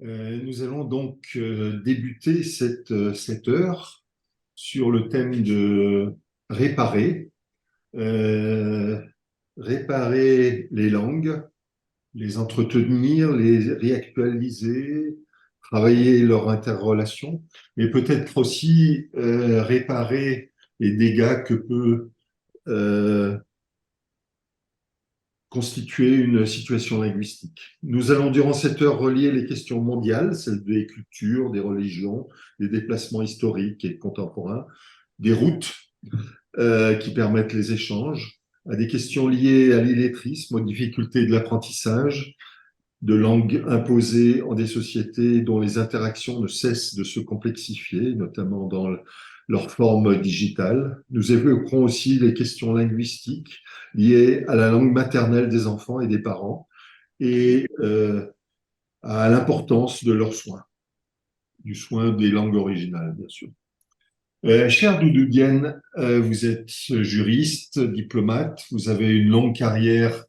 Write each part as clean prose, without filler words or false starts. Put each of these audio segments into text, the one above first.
Nous allons donc débuter cette heure sur le thème de réparer. Euh, Réparer les langues, les entretenir, les réactualiser, travailler leur interrelation, mais peut-être aussi réparer les dégâts que peut euh, constituer une situation linguistique. Nous allons durant cette heure relier les questions mondiales, celles des cultures, des religions, des déplacements historiques et contemporains, des routes qui permettent les échanges, à des questions liées à l'illettrisme, aux difficultés de l'apprentissage, de langues imposées en des sociétés dont les interactions ne cessent de se complexifier, notamment dans leur forme digitale. Nous évoquerons aussi les questions linguistiques liées à la langue maternelle des enfants et des parents et à l'importance de leurs soins, du soin des langues originales, bien sûr. Cher Doudou Dienne, vous êtes juriste, diplomate, vous avez une longue carrière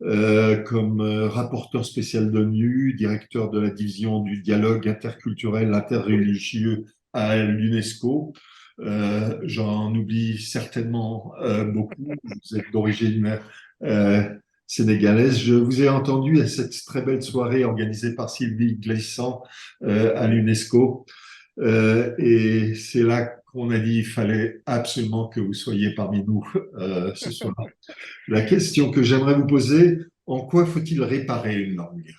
comme rapporteur spécial de l'ONU, directeur de la division du dialogue interculturel interreligieux à l'UNESCO. J'en oublie certainement beaucoup. Vous êtes d'origine euh, sénégalaise. Je vous ai entendu à cette très belle soirée organisée par Sylvie Glissant à l'UNESCO. Et c'est là qu'on a dit qu'il fallait absolument que vous soyez parmi nous ce soir. La question que j'aimerais vous poser, en quoi faut-il réparer une langue?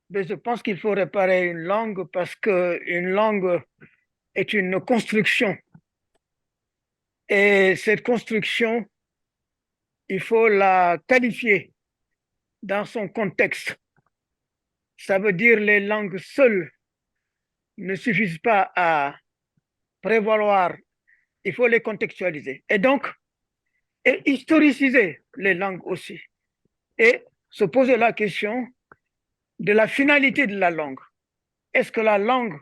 Mais je pense qu'il faut réparer une langue parce qu'une langue est une construction. Et cette construction, il faut la qualifier dans son contexte. Ça veut dire les langues seules ne suffisent pas à prévaloir, il faut les contextualiser. Et donc, et historiciser les langues aussi. Et se poser la question de la finalité de la langue. Est-ce que la langue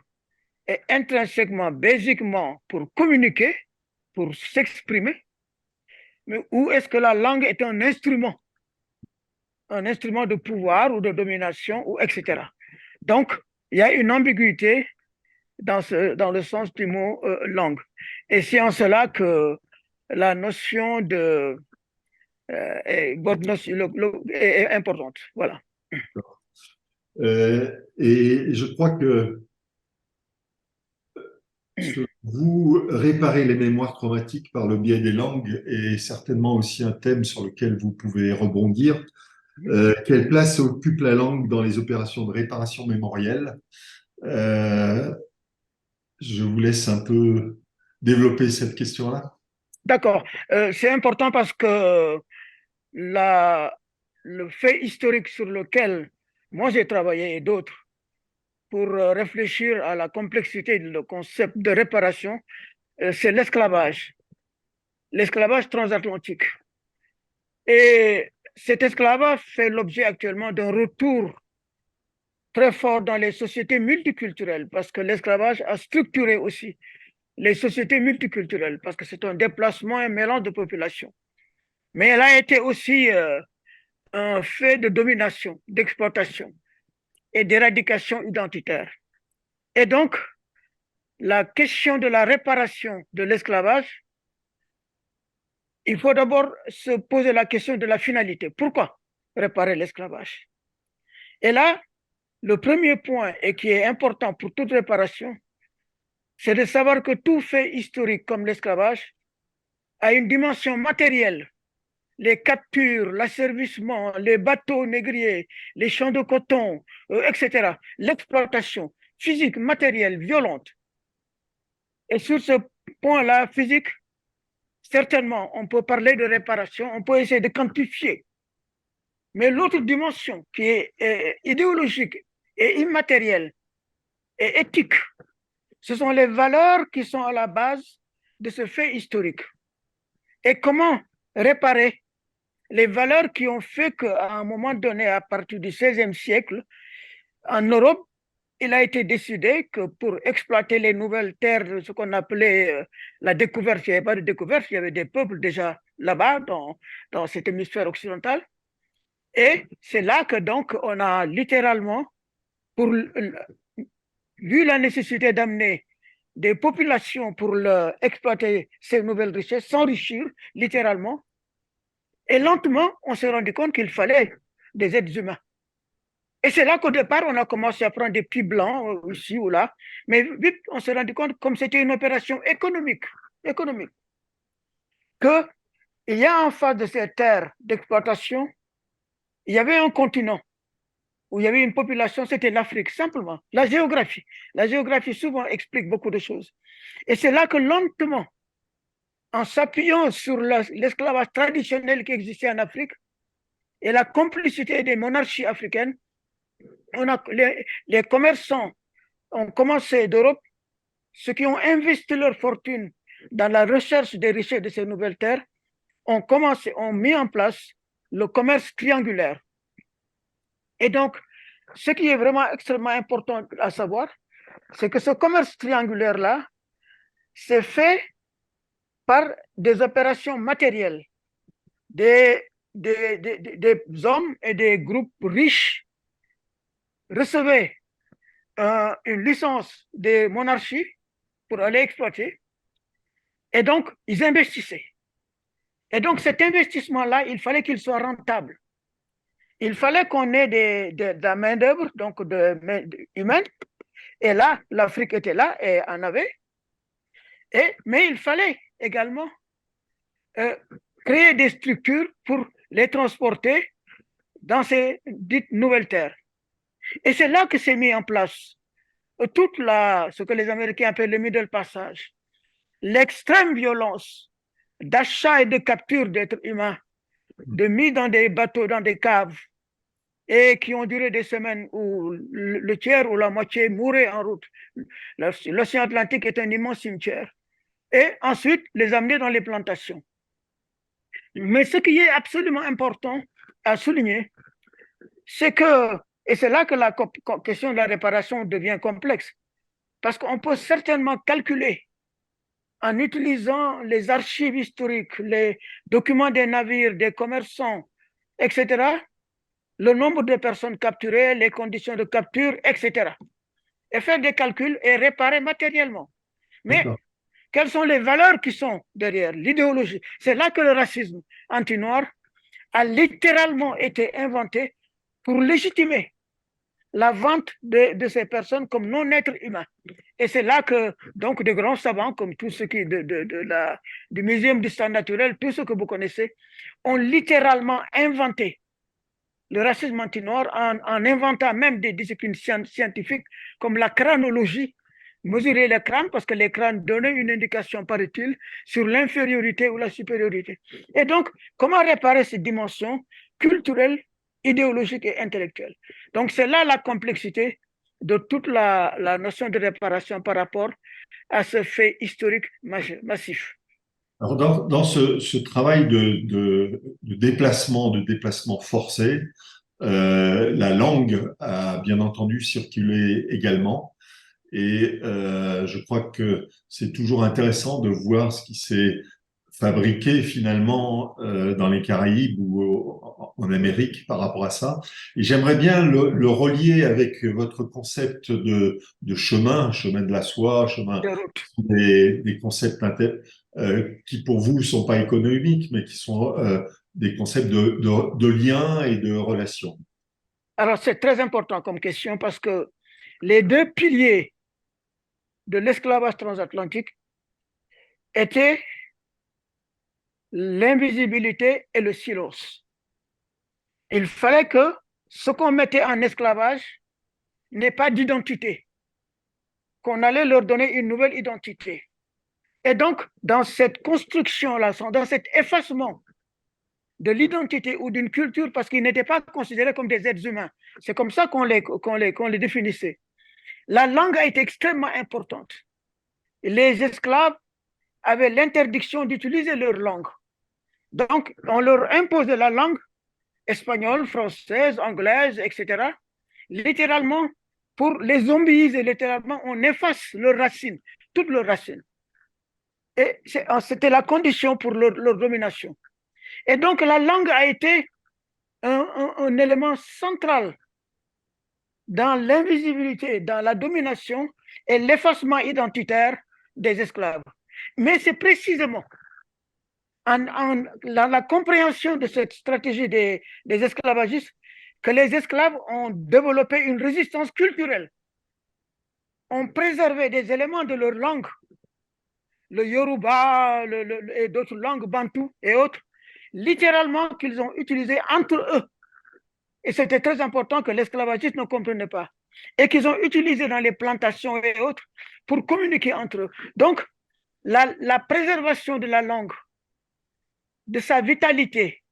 est intrinsèquement, basiquement pour communiquer, pour s'exprimer, mais où est-ce que la langue est un instrument de pouvoir ou de domination, ou etc. Donc, il y a une ambiguïté dans le sens du mot langue. Et c'est en cela que la notion est importante. Voilà. Et je crois que vous réparez les mémoires traumatiques par le biais des langues est certainement aussi un thème sur lequel vous pouvez rebondir. Quelle place occupe la langue dans les opérations de réparation mémorielle? Euh, je vous laisse un peu développer cette question-là. D'accord. C'est important parce que la, le fait historique sur lequel moi j'ai travaillé et d'autres pour réfléchir à la complexité du concept de réparation, c'est l'esclavage transatlantique. Et cet esclavage fait l'objet actuellement d'un retour très fort dans les sociétés multiculturelles parce que l'esclavage a structuré aussi les sociétés multiculturelles parce que c'est un déplacement, un mélange de populations. Mais elle a été aussi un fait de domination, d'exploitation et d'éradication identitaire. Et donc, la question de la réparation de l'esclavage, il faut d'abord se poser la question de la finalité. Pourquoi réparer l'esclavage? Et là, le premier point, et qui est important pour toute réparation, c'est de savoir que tout fait historique comme l'esclavage a une dimension matérielle. Les captures, l'asservissement, les bateaux négriers, les champs de coton, etc. L'exploitation physique, matérielle, violente. Et sur ce point-là, physique, certainement, on peut parler de réparation, on peut essayer de quantifier. Mais l'autre dimension qui est idéologique et immatérielle et éthique, ce sont les valeurs qui sont à la base de ce fait historique. Et comment réparer les valeurs qui ont fait qu'à un moment donné, à partir du XVIe siècle, en Europe, il a été décidé que pour exploiter les nouvelles terres, ce qu'on appelait la découverte, il n'y avait pas de découverte, il y avait des peuples déjà là-bas, dans cet hémisphère occidental. Et c'est là que donc on a littéralement vu la nécessité d'amener des populations pour exploiter ces nouvelles richesses, s'enrichir littéralement. Et lentement, on s'est rendu compte qu'il fallait des êtres humains. Et c'est là qu'au départ, on a commencé à prendre des petits blancs ici ou là. Mais vite, on s'est rendu compte, comme c'était une opération économique, qu'il y a en face de ces terres d'exploitation, il y avait un continent où il y avait une population, c'était l'Afrique, simplement. La géographie souvent explique beaucoup de choses. Et c'est là que lentement, en s'appuyant sur l'esclavage traditionnel qui existait en Afrique et la complicité des monarchies africaines, les commerçants ont commencé d'Europe, ceux qui ont investi leur fortune dans la recherche des richesses de ces nouvelles terres, ont mis en place le commerce triangulaire. Et donc, ce qui est vraiment extrêmement important à savoir, c'est que ce commerce triangulaire-là s'est fait par des opérations matérielles, des hommes et des groupes riches recevaient une licence des monarchies pour aller exploiter, et donc ils investissaient. Et donc cet investissement-là, il fallait qu'il soit rentable. Il fallait qu'on ait de la main-d'œuvre, donc humaine, et là, l'Afrique était là et en avait, mais il fallait également créer des structures pour les transporter dans ces dites nouvelles terres. Et c'est là que s'est mis en place ce que les Américains appellent le middle passage, l'extrême violence d'achat et de capture d'êtres humains, de mis dans des bateaux, dans des caves, et qui ont duré des semaines où le tiers ou la moitié mouraient en route. L'océan Atlantique est un immense cimetière. Et ensuite, les amener dans les plantations. Mais ce qui est absolument important à souligner, c'est que, et c'est là que la question de la réparation devient complexe, parce qu'on peut certainement calculer, en utilisant les archives historiques, les documents des navires, des commerçants, etc., le nombre de personnes capturées, les conditions de capture, etc. Et faire des calculs et réparer matériellement. Mais quelles sont les valeurs qui sont derrière l'idéologie? C'est là que le racisme anti-noir a littéralement été inventé pour légitimer la vente de ces personnes comme non-êtres humains. Et c'est là que, donc, de grands savants, comme tous ceux qui, du Muséum d'histoire naturelle, tous ceux que vous connaissez, ont littéralement inventé le racisme anti-noir en inventant même des disciplines scientifiques comme la crânologie, mesurer les crânes parce que les crânes donnaient une indication, paraît-il, sur l'infériorité ou la supériorité. Et donc, comment réparer ces dimensions culturelles, idéologiques et intellectuelles? Donc, c'est là la complexité de toute la notion de réparation par rapport à ce fait historique massif. Alors dans ce travail de déplacement forcé, la langue a bien entendu circulé également. Et je crois que c'est toujours intéressant de voir ce qui s'est fabriqué finalement dans les Caraïbes ou en Amérique par rapport à ça. Et j'aimerais bien le relier avec votre concept de chemin de la soie, chemin, De route. des concepts qui pour vous sont pas économiques, mais qui sont des concepts de lien et de relation. Alors, c'est très important comme question parce que les deux piliers de l'esclavage transatlantique étaient l'invisibilité et le silence. Il fallait que ce qu'on mettait en esclavage n'ait pas d'identité, qu'on allait leur donner une nouvelle identité. Et donc, dans cette construction-là, dans cet effacement de l'identité ou d'une culture, parce qu'ils n'étaient pas considérés comme des êtres humains, c'est comme ça qu'on les définissait. La langue a été extrêmement importante. Les esclaves avaient l'interdiction d'utiliser leur langue. Donc, on leur imposait la langue espagnole, française, anglaise, etc. Littéralement, pour les zombies, littéralement, on efface leurs racines, toutes leurs racines. Et c'était la condition pour leur domination. Et donc, la langue a été un élément central dans l'invisibilité, dans la domination et l'effacement identitaire des esclaves. Mais c'est précisément dans la compréhension de cette stratégie des esclavagistes que les esclaves ont développé une résistance culturelle, ont préservé des éléments de leur langue, le Yoruba et d'autres langues, Bantou et autres, littéralement qu'ils ont utilisé entre eux. Et c'était très important que l'esclavagiste ne comprenne pas. Et qu'ils ont utilisé dans les plantations et autres pour communiquer entre eux. Donc, la préservation de la langue, de sa vitalité,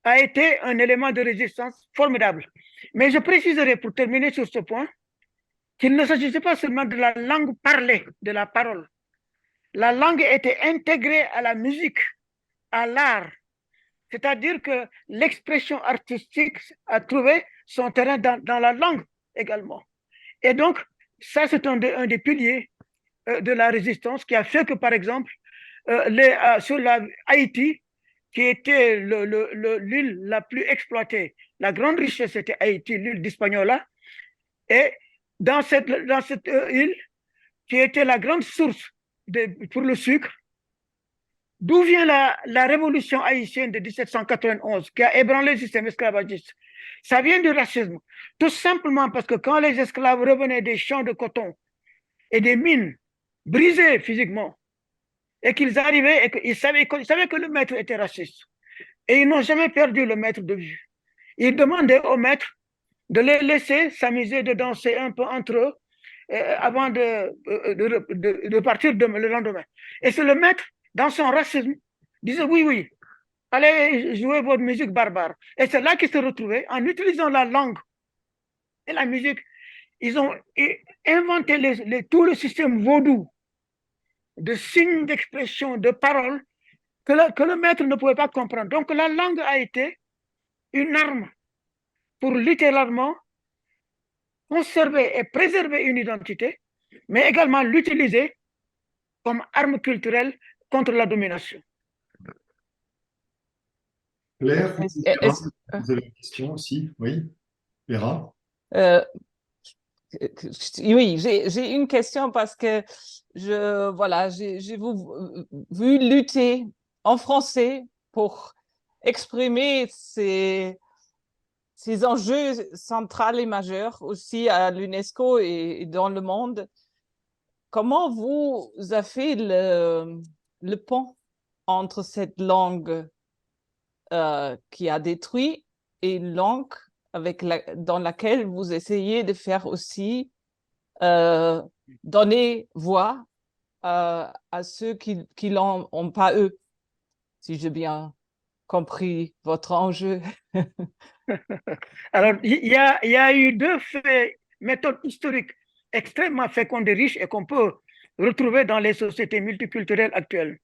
a été un élément de résistance formidable. Mais je préciserai pour terminer sur ce point qu'il ne s'agissait pas seulement de la langue parlée, de la parole. La langue était intégrée à la musique, à l'art. C'est-à-dire que l'expression artistique a trouvé son terrain dans la langue également. Et donc, ça, c'est un des piliers de la résistance qui a fait que, par exemple, sur Haïti, qui était l'île la plus exploitée, la grande richesse c'était Haïti, l'île d'Hispaniola, et dans cette île, qui était la grande source pour le sucre, d'où vient la révolution haïtienne de 1791 qui a ébranlé le système esclavagiste? Ça vient du racisme. Tout simplement parce que quand les esclaves revenaient des champs de coton et des mines brisées physiquement, et qu'ils arrivaient et qu'ils savaient que le maître était raciste, et ils n'ont jamais perdu le maître de vue. Ils demandaient au maître de les laisser s'amuser, de danser un peu entre eux avant de partir le lendemain. Et c'est le maître, dans son racisme, disait oui, oui, allez jouer votre musique barbare. Et c'est là qu'ils se retrouvaient en utilisant la langue et la musique. Ils ont inventé tout le système vaudou de signes d'expression, de paroles que le maître ne pouvait pas comprendre. Donc la langue a été une arme pour littéralement conserver et préserver une identité, mais également l'utiliser comme arme culturelle contre la domination. Claire, vous avez une question aussi? Oui, Vera? Oui, j'ai une question parce que voilà, j'ai vu lutter en français pour exprimer ces enjeux centraux et majeurs aussi à l'UNESCO et dans le monde. Comment vous avez fait le pont entre cette langue qui a détruit et une langue dans laquelle vous essayez de faire aussi donner voix à ceux qui l'ont ont pas eux, si j'ai bien compris votre enjeu. Alors, il y a eu deux méthodes historiques extrêmement fécondes et riches et qu'on peut retrouver dans les sociétés multiculturelles actuelles.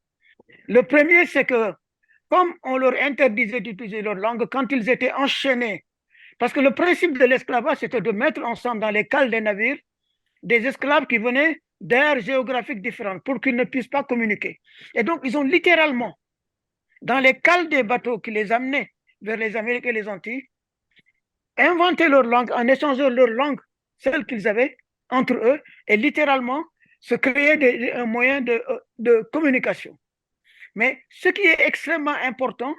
Le premier, c'est que comme on leur interdisait d'utiliser leur langue quand ils étaient enchaînés, parce que le principe de l'esclavage, c'était de mettre ensemble dans les cales des navires des esclaves qui venaient d'aires géographiques différentes pour qu'ils ne puissent pas communiquer. Et donc, ils ont littéralement, dans les cales des bateaux qui les amenaient vers les Amériques et les Antilles, inventé leur langue en échangeant leur langue, celle qu'ils avaient entre eux, et littéralement se créer un moyen de communication. Mais ce qui est extrêmement important,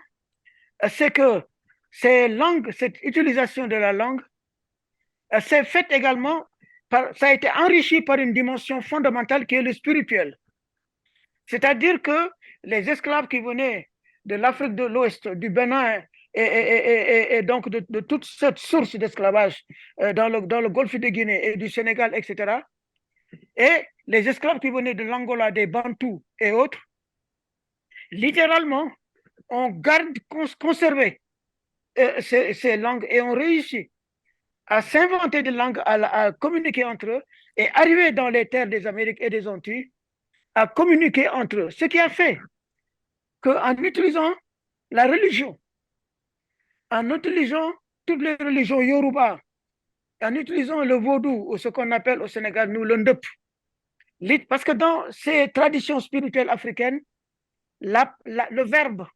c'est que cette utilisation de la langue, s'est faite également, ça a été enrichi par une dimension fondamentale qui est le spirituel. C'est-à-dire que les esclaves qui venaient de l'Afrique de l'Ouest, du Bénin, et donc de toute cette source d'esclavage dans le golfe de Guinée et du Sénégal, etc., et les esclaves qui venaient de l'Angola, des Bantous et autres, littéralement, on conservé ces langues et on réussit à s'inventer des langues, à communiquer entre eux et arriver dans les terres des Amériques et des Antilles à communiquer entre eux. Ce qui a fait qu'en utilisant la religion, en utilisant toutes les religions Yoruba, en utilisant le vaudou, ou ce qu'on appelle au Sénégal, nous, le ndep, parce que dans ces traditions spirituelles africaines, le verbe,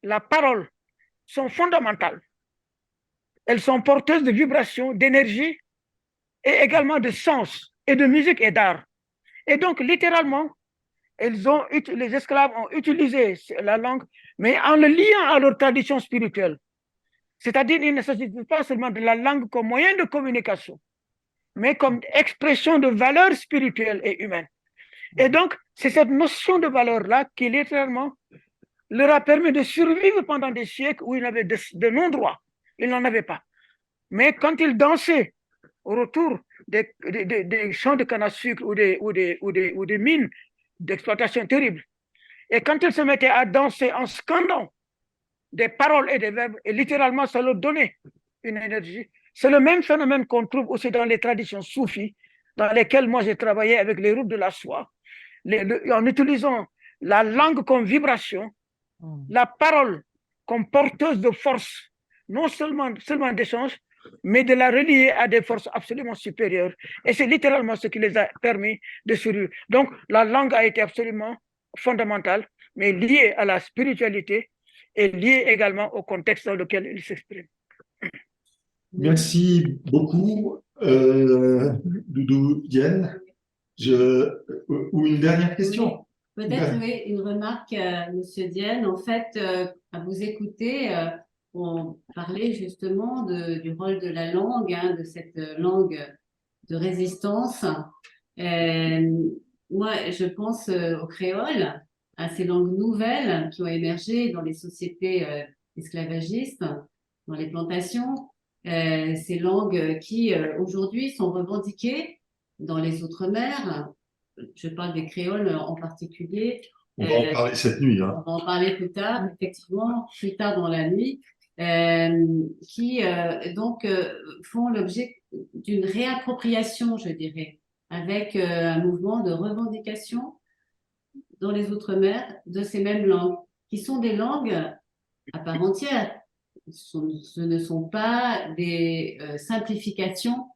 la parole sont fondamentales. Elles sont porteuses de vibrations, d'énergie et également de sens et de musique et d'art. Et donc, littéralement, les esclaves ont utilisé la langue, mais en le liant à leur tradition spirituelle. C'est-à-dire, il ne s'agit pas seulement de la langue comme moyen de communication, mais comme expression de valeurs spirituelles et humaines. Et donc, c'est cette notion de valeur-là qui, littéralement, leur a permis de survivre pendant des siècles où ils n'avaient de non-droit. Ils n'en avaient pas. Mais quand ils dansaient au retour des champs de canne à sucre ou des mines d'exploitation terribles, et quand ils se mettaient à danser en scandant des paroles et des verbes, et littéralement, ça leur donnait une énergie. C'est le même phénomène qu'on trouve aussi dans les traditions soufis, dans lesquelles moi j'ai travaillé avec les routes de la soie, en utilisant la langue comme vibration, la parole comme porteuse de force, non seulement d'échange, mais de la relier à des forces absolument supérieures. Et c'est littéralement ce qui les a permis de survivre. Donc, la langue a été absolument fondamentale, mais liée à la spiritualité et liée également au contexte dans lequel ils s'expriment. Merci beaucoup, Doudou Dienne. Ou une dernière question? Peut-être, oui, une remarque, Monsieur Dienne. En fait, à vous écouter, on parlait justement du rôle de la langue, hein, de cette langue de résistance. Moi, je pense au créole, à ces langues nouvelles qui ont émergé dans les sociétés esclavagistes, dans les plantations. Ces langues qui, aujourd'hui, sont revendiquées dans les Outre-mer. Je parle des créoles en particulier. On va en parler cette nuit. Hein. On va en parler plus tard, effectivement, plus tard dans la nuit, qui donc font l'objet d'une réappropriation, je dirais, avec un mouvement de revendication dans les Outre-mer de ces mêmes langues, qui sont des langues à part entière. Ce ne sont pas des simplifications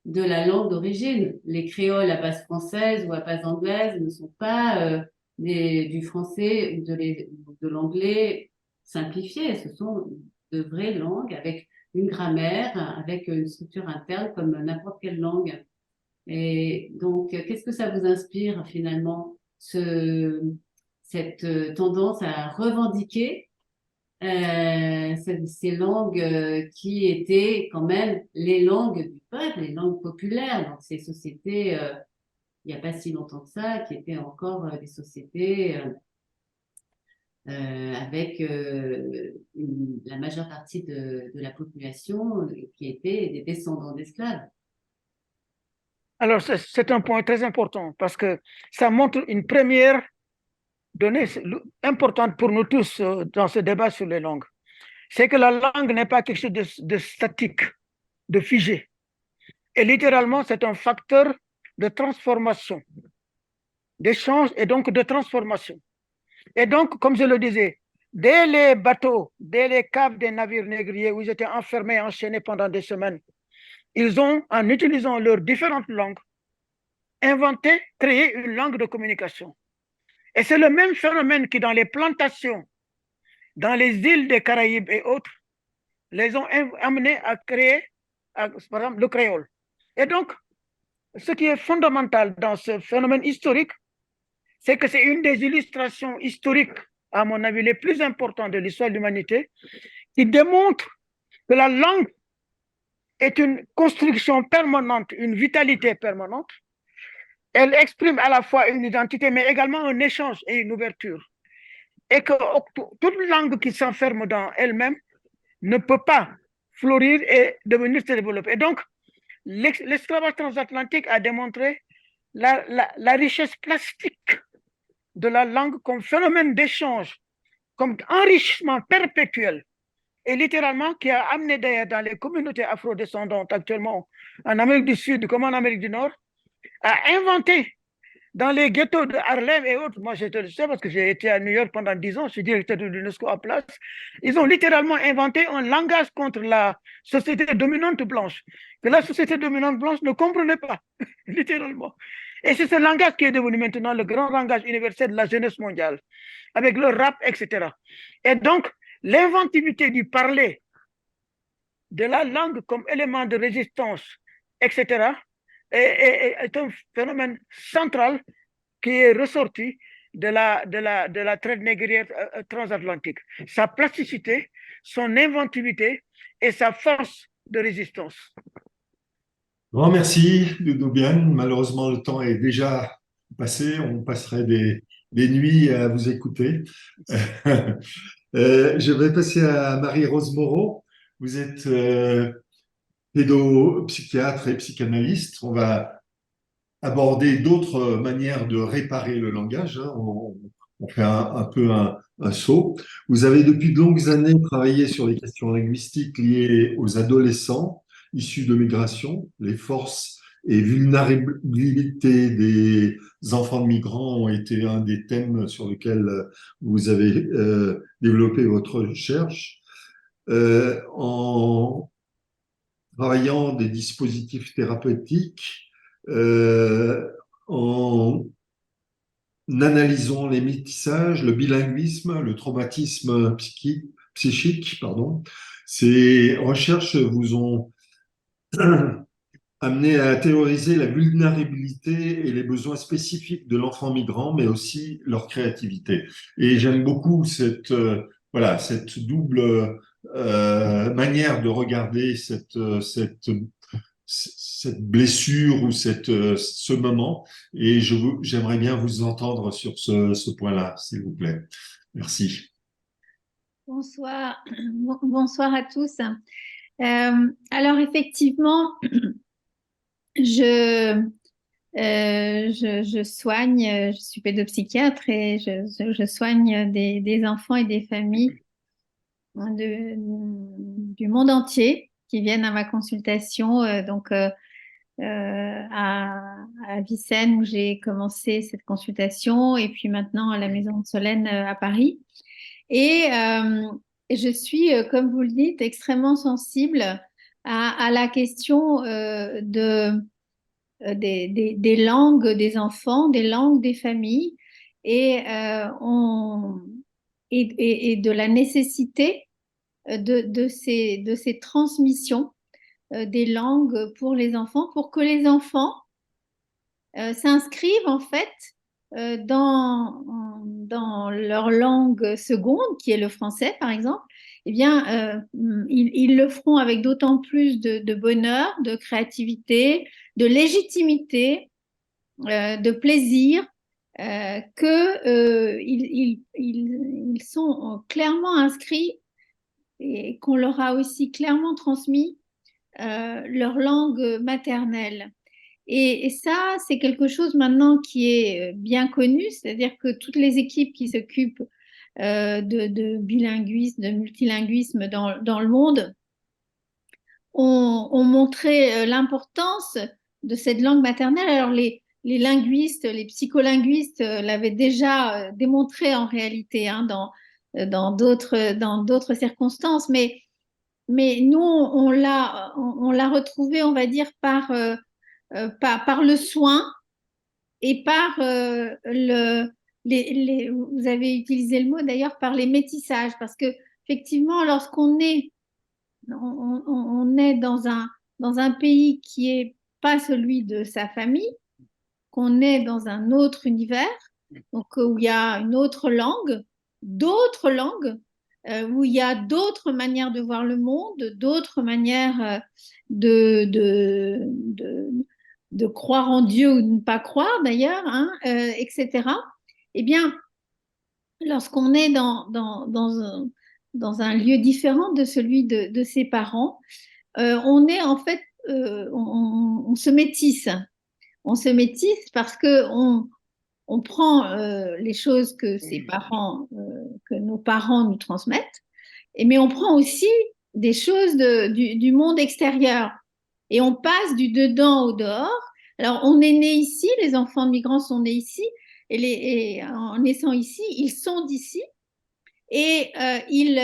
de la langue d'origine. Les créoles à base française ou à base anglaise ne sont pas du français ou de l'anglais simplifié. Ce sont de vraies langues avec une grammaire, avec une structure interne comme n'importe quelle langue. Et donc, qu'est-ce que ça vous inspire finalement, cette tendance à revendiquer ces langues qui étaient quand même les langues du peuple, les langues populaires dans ces sociétés, il n'y a pas si longtemps que ça, qui étaient encore des sociétés avec la majeure partie de la population qui étaient des descendants d'esclaves. Alors, c'est un point très important parce que ça montre une première donnée importante pour nous tous dans ce débat sur les langues. C'est que la langue n'est pas quelque chose de statique, de figé. Et littéralement, c'est un facteur de transformation, d'échange et donc de transformation. Et donc, comme je le disais, dès les bateaux, dès les caves des navires négriers où ils étaient enfermés, enchaînés pendant des semaines, ils ont, en utilisant leurs différentes langues, inventé, créé une langue de communication. Et c'est le même phénomène qui, dans les plantations, dans les îles des Caraïbes et autres, les ont amenés à créer, par exemple, le créole. Et donc, ce qui est fondamental dans ce phénomène historique, c'est que c'est une des illustrations historiques, à mon avis, les plus importantes de l'histoire de l'humanité, qui démontre que la langue est une construction permanente, une vitalité permanente. Elle exprime à la fois une identité, mais également un échange et une ouverture. Et que toute langue qui s'enferme dans elle-même ne peut pas fleurir et devenir se développer. Et donc, l'esclavage transatlantique a démontré la richesse plastique de la langue comme phénomène d'échange, comme enrichissement perpétuel, et littéralement qui a amené d'ailleurs dans les communautés afrodescendantes actuellement en Amérique du Sud comme en Amérique du Nord, à inventer dans les ghettos de Harlem et autres, moi je te le sais parce que j'ai été à New York pendant 10 ans, je suis directeur de l'UNESCO à place, ils ont littéralement inventé un langage contre la société dominante blanche, que la société dominante blanche ne comprenait pas, littéralement. Et c'est ce langage qui est devenu maintenant le grand langage universel de la jeunesse mondiale, avec le rap, etc. Et donc, l'inventivité du parler, de la langue comme élément de résistance etc., est un phénomène central qui est ressorti de la traite négrière transatlantique. Sa plasticité, son inventivité et sa force de résistance. Grand merci, Ludoviane. Malheureusement, le temps est déjà passé. On passerait des nuits à vous écouter. Je vais passer à Marie-Rose Moreau. Vous êtes pédopsychiatre et psychanalyste. On va aborder d'autres manières de réparer le langage, hein. On fait un peu un saut. Vous avez depuis de longues années travaillé sur les questions linguistiques liées aux adolescents issus de migration, les forces et vulnérabilités des enfants de migrants ont été un des thèmes sur lesquels vous avez développé votre recherche. En travaillant des dispositifs thérapeutiques, en analysant les métissages, le bilinguisme, le traumatisme psychique, pardon. Ces recherches vous ont amené à théoriser la vulnérabilité et les besoins spécifiques de l'enfant migrant, mais aussi leur créativité. Et j'aime beaucoup voilà, cette double manière de regarder cette blessure ou ce moment. Et j'aimerais bien vous entendre sur ce point-là, s'il vous plaît. Merci. Bonsoir, bonsoir à tous. Alors effectivement, je soigne, je suis pédopsychiatre et je soigne des enfants et des familles du monde entier qui viennent à ma consultation. À Vicenne où j'ai commencé cette consultation et puis maintenant à la Maison de Solène à Paris. Et je suis, comme vous le dites, extrêmement sensible à la question des langues des enfants, des langues des familles et, et de la nécessité de ces transmissions des langues pour les enfants, pour que les enfants s'inscrivent en fait dans leur langue seconde, qui est le français par exemple. Eh bien, ils le feront avec d'autant plus de bonheur, de créativité, de légitimité, de plaisir, ils sont clairement inscrits et qu'on leur a aussi clairement transmis leur langue maternelle. Et ça, c'est quelque chose maintenant qui est bien connu, c'est-à-dire que toutes les équipes qui s'occupent de bilinguisme, de multilinguisme dans le monde ont montré l'importance de cette langue maternelle. Alors les linguistes, les psycholinguistes l'avaient déjà démontré en réalité hein, dans d'autres circonstances, mais nous, on l'a retrouvé, on va dire, par le soin et par vous avez utilisé le mot d'ailleurs, par les métissages, parce que effectivement, lorsqu'on est, on est dans un pays qui est pas celui de sa famille, qu'on est dans un autre univers, donc où il y a une autre langue, d'autres langues, où il y a d'autres manières de voir le monde, d'autres manières de croire en Dieu ou de ne pas croire d'ailleurs, hein, etc. Eh bien, lorsqu'on est dans un lieu différent de celui de ses parents, on est en fait, on se métisse. On se métisse parce que on prend les choses que que nos parents nous transmettent, mais on prend aussi des choses du monde extérieur et on passe du dedans au dehors. Alors, on est né ici, les enfants de migrants sont nés ici, et en naissant ici, ils sont d'ici, et ils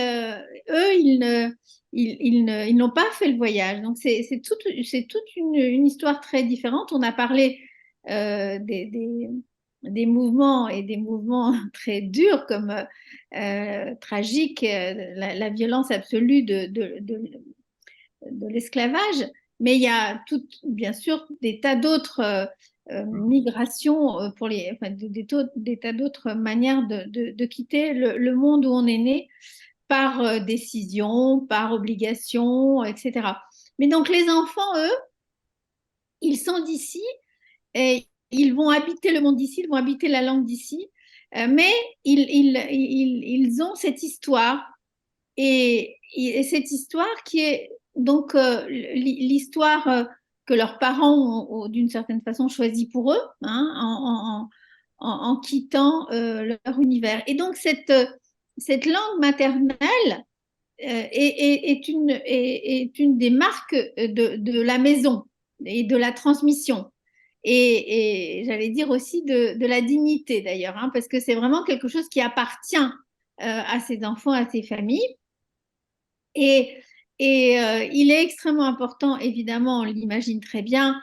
n'ont pas fait le voyage. Donc, c'est toute une histoire très différente. On a parlé des mouvements et des mouvements très durs comme tragiques, la violence absolue de l'esclavage. Mais il y a bien sûr des tas d'autres migrations des tas d'autres manières de quitter le monde où on est né par décision, par obligation, etc. Mais donc les enfants, eux, ils sont d'ici et ils vont habiter le monde d'ici, ils vont habiter la langue d'ici, mais ils ont cette histoire et cette histoire qui est donc l'histoire que leurs parents ont d'une certaine façon choisie pour eux, hein, en quittant leur univers. Et donc cette langue maternelle est une des marques de la maison et de la transmission. Et j'allais dire aussi de la dignité d'ailleurs, hein, parce que c'est vraiment quelque chose qui appartient à ces enfants, à ces familles. Et, il est extrêmement important, évidemment, on l'imagine très bien,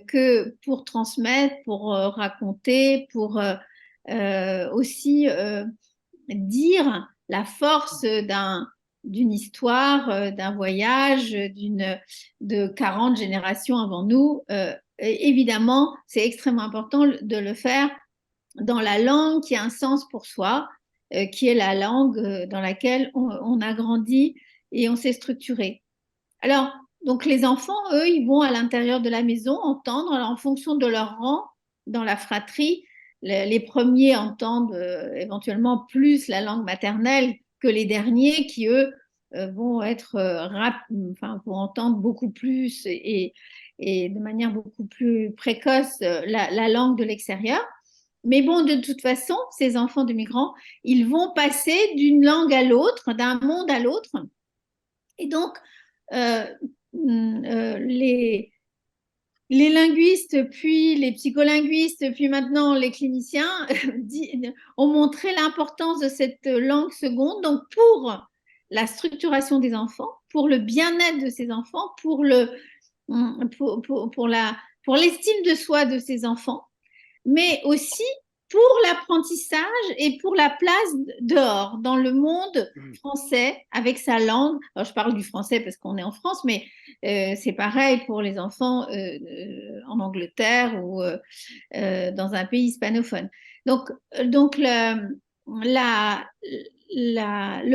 que pour transmettre, pour raconter, pour aussi dire la force d'une histoire, d'un voyage, de 40 générations avant nous. Évidemment, c'est extrêmement important de le faire dans la langue qui a un sens pour soi, qui est la langue dans laquelle on a grandi et on s'est structuré. Alors, donc les enfants, eux, ils vont à l'intérieur de la maison entendre, alors, en fonction de leur rang dans la fratrie. Les premiers entendent éventuellement plus la langue maternelle que les derniers qui, eux, vont être vont entendre beaucoup plus et de manière beaucoup plus précoce la langue de l'extérieur. Mais bon, de toute façon, ces enfants de migrants, ils vont passer d'une langue à l'autre, d'un monde à l'autre. Et donc, les linguistes, puis les psycholinguistes, puis maintenant les cliniciens ont montré l'importance de cette langue seconde. Donc, pour la structuration des enfants, pour le bien-être de ces enfants, pour l'estime de soi de ces enfants, mais aussi pour l'apprentissage et pour la place dehors, dans le monde français, avec sa langue. Alors, je parle du français parce qu'on est en France, mais c'est pareil pour les enfants en Angleterre ou dans un pays hispanophone. Donc le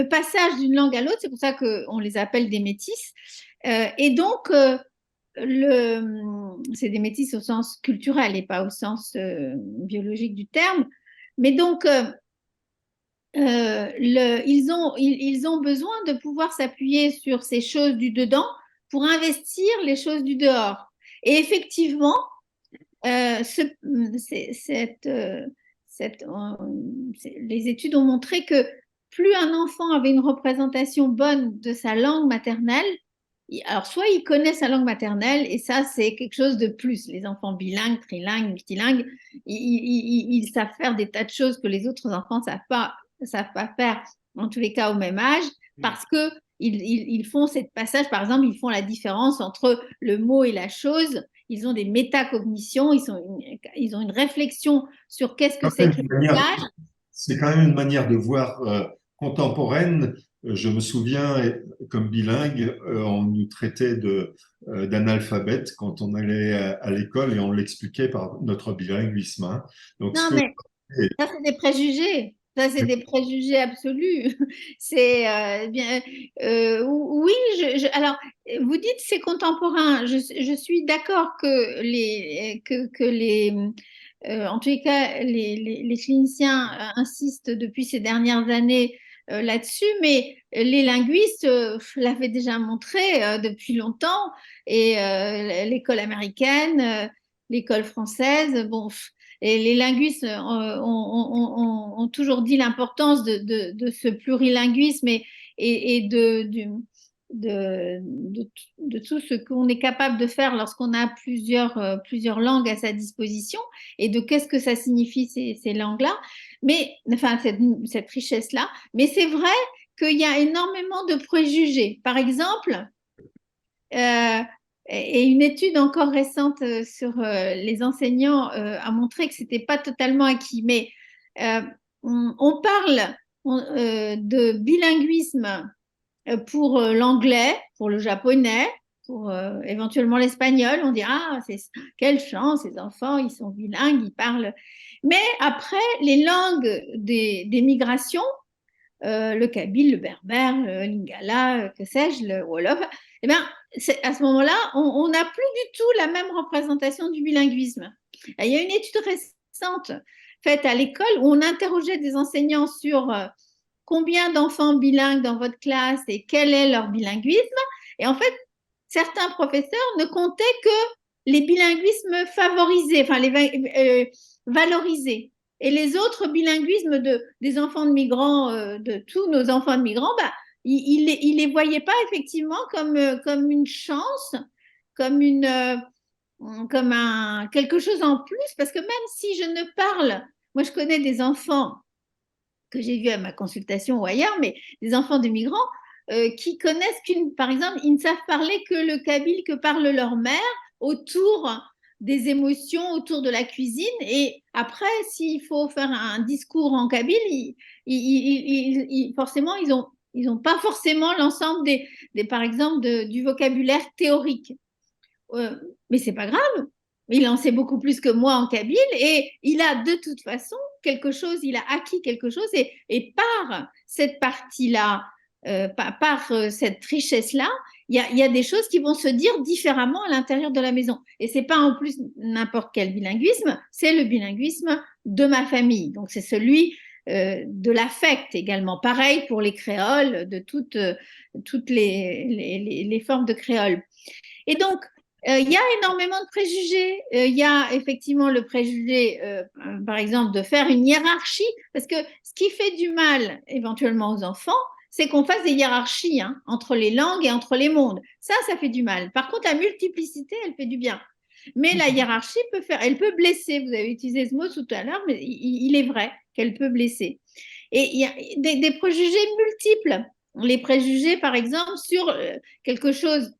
passage d'une langue à l'autre, c'est pour ça qu'on les appelle des métis. Et donc, c'est des métis au sens culturel et pas au sens biologique du terme. Mais donc, ils ont besoin de pouvoir s'appuyer sur ces choses du dedans pour investir les choses du dehors. Et effectivement, les études ont montré que plus un enfant avait une représentation bonne de sa langue maternelle, alors soit il connaît sa langue maternelle et ça c'est quelque chose de plus. Les enfants bilingues, trilingues, multilingues, ils savent faire des tas de choses que les autres enfants ne savent pas faire, en tous les cas au même âge, parce que ils font cette passage, par exemple, ils font la différence entre le mot et la chose. Ils ont des métacognitions, ils ont une réflexion sur qu'est-ce que c'est que le langage. C'est quand même une manière de voir contemporaine. Je me souviens, comme bilingue, on nous traitait d'analphabètes quand on allait à l'école et on l'expliquait par notre bilinguisme, hein. Donc, Non, mais ça, c'est des préjugés. Ça, c'est des préjugés absolus. C'est bien. Oui, alors, vous dites c'est contemporain. Je suis d'accord que en tous les cas, les cliniciens insistent depuis ces dernières années là-dessus, mais les linguistes l'avaient déjà montré depuis longtemps. Et l'école américaine, l'école française, bon. Et les linguistes ont toujours dit l'importance de ce plurilinguisme et de tout ce qu'on est capable de faire lorsqu'on a plusieurs langues à sa disposition et de qu'est-ce que ça signifie ces langues-là, mais enfin cette richesse-là. Mais c'est vrai qu'il y a énormément de préjugés. Par exemple, et une étude encore récente sur les enseignants a montré que ce n'était pas totalement acquis. Mais on parle de bilinguisme pour l'anglais, pour le japonais, pour éventuellement l'espagnol. On dit, ah, quelle chance, ces enfants, ils sont bilingues, ils parlent. Mais après, les langues des migrations, le kabyle, le berbère, le lingala, que sais-je, le wolof, eh bien, à ce moment-là, on n'a plus du tout la même représentation du bilinguisme. Il y a une étude récente faite à l'école où on interrogeait des enseignants sur combien d'enfants bilingues dans votre classe et quel est leur bilinguisme. Et en fait, certains professeurs ne comptaient que les bilinguismes favorisés, enfin valorisés. Et les autres bilinguismes des enfants de migrants, de tous nos enfants de migrants, bah, ils les voyaient pas effectivement comme une chance, comme quelque chose en plus, parce que même si je ne parle, moi je connais des enfants que j'ai vus à ma consultation ou ailleurs, mais des enfants de migrants qui connaissent par exemple, ils ne savent parler que le kabyle que parle leur mère autour des émotions, autour de la cuisine. Et après, s'il faut faire un discours en kabyle, forcément, ils n'ont pas forcément l'ensemble par exemple, du vocabulaire théorique. Mais c'est pas grave. Il en sait beaucoup plus que moi en kabyle et il a de toute façon quelque chose, il a acquis quelque chose et par cette partie-là, par cette richesse-là, il y a des choses qui vont se dire différemment à l'intérieur de la maison. Et c'est pas en plus n'importe quel bilinguisme, c'est le bilinguisme de ma famille. Donc c'est celui de l'affect également. Pareil pour les créoles, de toutes les formes de créole. Et donc, il y a énormément de préjugés. Il y a effectivement le préjugé, par exemple, de faire une hiérarchie, parce que ce qui fait du mal éventuellement aux enfants, c'est qu'on fasse des hiérarchies entre les langues et entre les mondes. Ça fait du mal. Par contre, la multiplicité, elle fait du bien. Mais la hiérarchie elle peut blesser. Vous avez utilisé ce mot tout à l'heure, mais il est vrai qu'elle peut blesser. Et il y a des préjugés multiples. Les préjugés, par exemple, sur quelque chose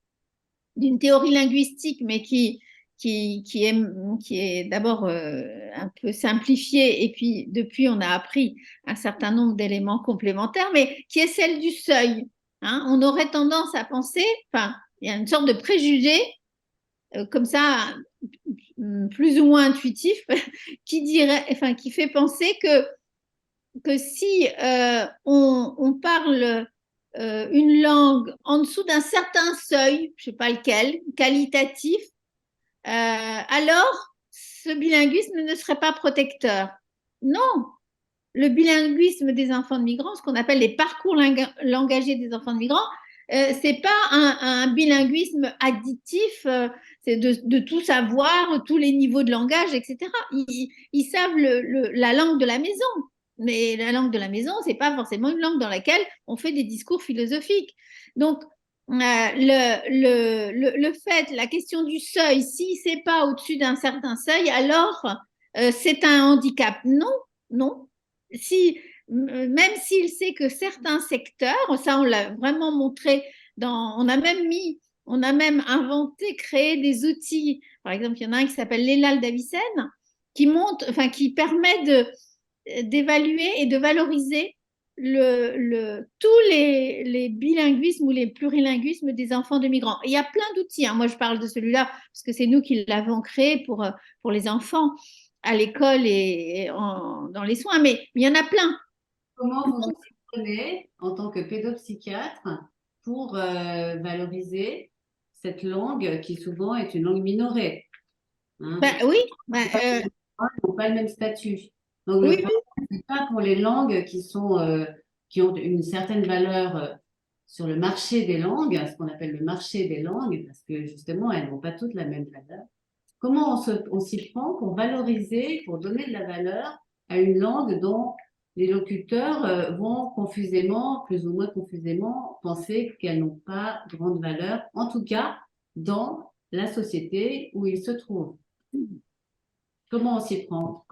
d'une théorie linguistique, mais qui est d'abord un peu simplifiée, et puis depuis, on a appris un certain nombre d'éléments complémentaires, mais qui est celle du seuil. On aurait tendance à penser, enfin, il y a une sorte de préjugé, comme ça, plus ou moins intuitif, qui fait penser que si on parle une langue en dessous d'un certain seuil, je ne sais pas lequel, qualitatif, alors ce bilinguisme ne serait pas protecteur. Non, le bilinguisme des enfants de migrants, ce qu'on appelle les parcours langagiers des enfants de migrants, c'est pas un bilinguisme additif, c'est de tout savoir, tous les niveaux de langage, etc. Ils savent la langue de la maison. Mais la langue de la maison, c'est pas forcément une langue dans laquelle on fait des discours philosophiques. Donc, le fait, la question du seuil, si c'est pas au-dessus d'un certain seuil, alors c'est un handicap. Non, non. Même s'il sait que certains secteurs, ça on l'a vraiment montré, on a même inventé, créé des outils. Par exemple, il y en a un qui s'appelle l'Elal Davicen, qui permet d'évaluer et de valoriser tous les bilinguismes ou les plurilinguismes des enfants de migrants. Et il y a plein d'outils. Moi, je parle de celui-là parce que c'est nous qui l'avons créé pour les enfants à l'école et dans les soins, mais il y en a plein. Comment vous vous prenez en tant que pédopsychiatre pour valoriser cette langue qui souvent est une langue minorée, Oui. Ils n'ont pas le même statut. Donc, Oui, le problème, c'est pas pour les langues qui ont une certaine valeur sur le marché des langues, ce qu'on appelle le marché des langues, parce que justement, elles n'ont pas toutes la même valeur. Comment on s'y prend pour valoriser, pour donner de la valeur à une langue dont les locuteurs vont confusément, plus ou moins confusément, penser qu'elles n'ont pas grande valeur, en tout cas dans la société où ils se trouvent. Comment on s'y prend?